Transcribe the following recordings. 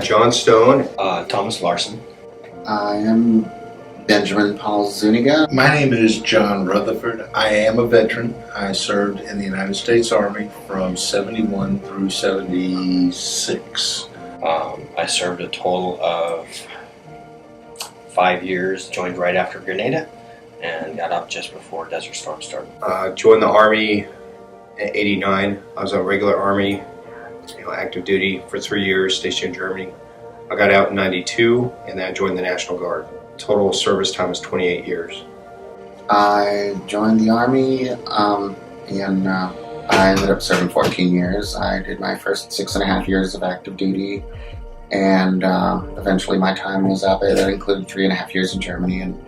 John Stone. Thomas Larson. I am Benjamin Paul Zuniga. My name is John Rutherford. I am a veteran. I served in the United States Army from 71 through 76. I served a total of 5 years, joined right after Grenada, and got up just before Desert Storm started. Joined the Army in '89. I was a regular Army, active duty for 3 years, stationed in Germany. I got out in '92, and then I joined the National Guard. Total service time was 28 years. I joined the Army and I ended up serving 14 years. I did my first 6.5 years of active duty, and eventually my time was up. That included 3.5 years in Germany, and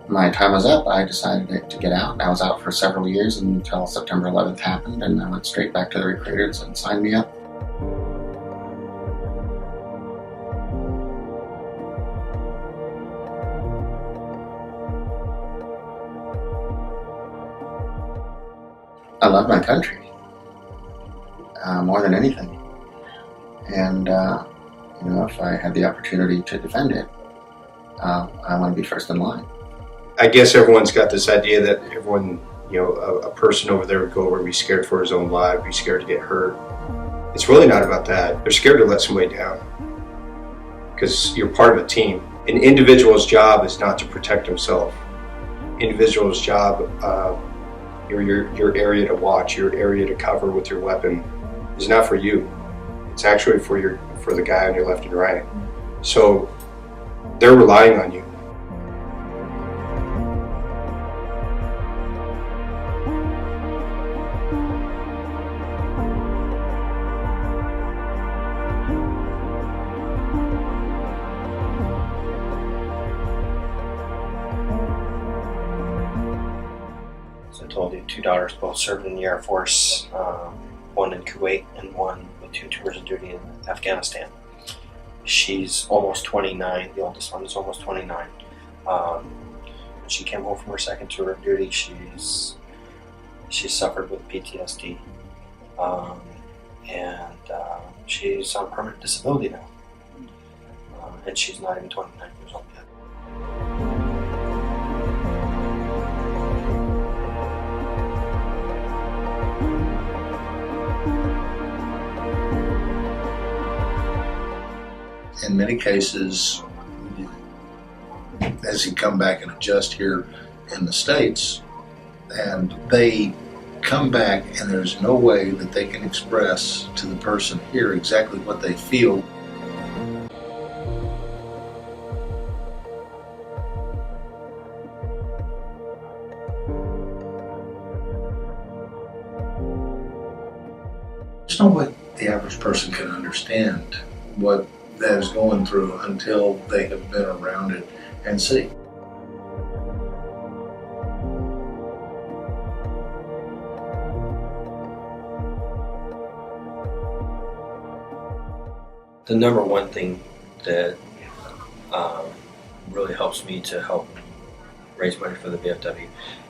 my time was up. I decided to get out. I was out for several years until September 11th happened, and I went straight back to the recruiters and signed me up. I love my country more than anything, and if I had the opportunity to defend it, I want to be first in line. I guess everyone's got this idea that everyone, a person over there would go over and be scared for his own life, be scared to get hurt. It's really not about that. They're scared to let somebody down because you're part of a team. An individual's job is not to protect himself. Individual's job, your area to watch, your area to cover with your weapon is not for you. It's actually for the guy on your left and right. So they're relying on you. So I told you, 2 daughters both served in the Air Force, one in Kuwait and one with 2 tours of duty in Afghanistan. She's almost 29, the oldest one is almost 29. When she came home from her second tour of duty, she's suffered with PTSD, and she's on permanent disability now, and she's not even 29 years old yet. In many cases, as he come back and adjust here in the States, and they come back and there's no way that they can express to the person here exactly what they feel. There's no way the average person can understand what that is going through until they have been around it and see. The number one thing that really helps me to help raise money for the VFW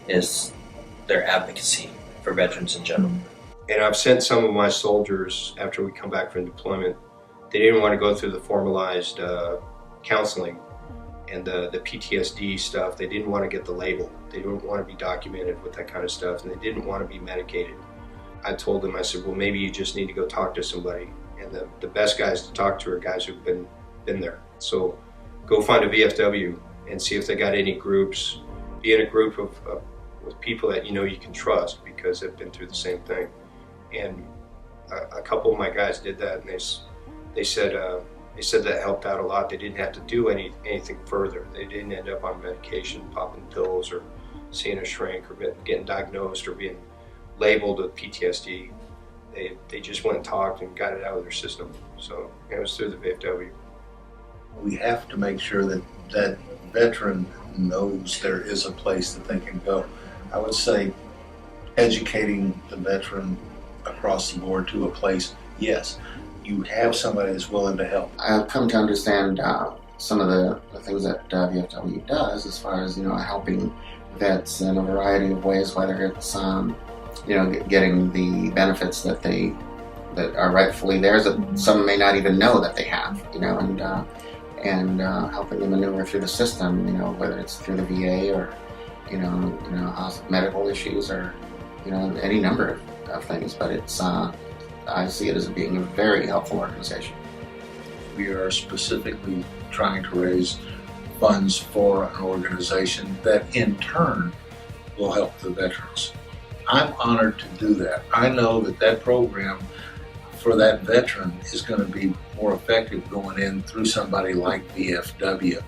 is their advocacy for veterans in general. And I've sent some of my soldiers, after we come back from deployment, they didn't want to go through the formalized counseling and the PTSD stuff. They didn't want to get the label. They didn't want to be documented with that kind of stuff, and they didn't want to be medicated. I told them, I said, well, maybe you just need to go talk to somebody. And the best guys to talk to are guys who've been there. So go find a VFW and see if they got any groups. Be in a group with people that you can trust because they've been through the same thing. And a couple of my guys did that, and they said that helped out a lot. They didn't have to do anything further. They didn't end up on medication, popping pills, or seeing a shrink, or getting diagnosed, or being labeled with PTSD. They just went and talked and got it out of their system. So it was through the VFW. We have to make sure that that veteran knows there is a place that they can go. I would say educating the veteran across the board to a place, yes, you have somebody that's willing to help. I've come to understand some of the things that VFW does as far as, helping vets in a variety of ways, whether it's, getting the benefits that are rightfully theirs that some may not even know that they have, and helping them maneuver through the system, whether it's through the VA or, medical issues or, any number of things. But it's, I see it as being a very helpful organization. We are specifically trying to raise funds for an organization that in turn will help the veterans. I'm honored to do that. I know that program for that veteran is going to be more effective going in through somebody like VFW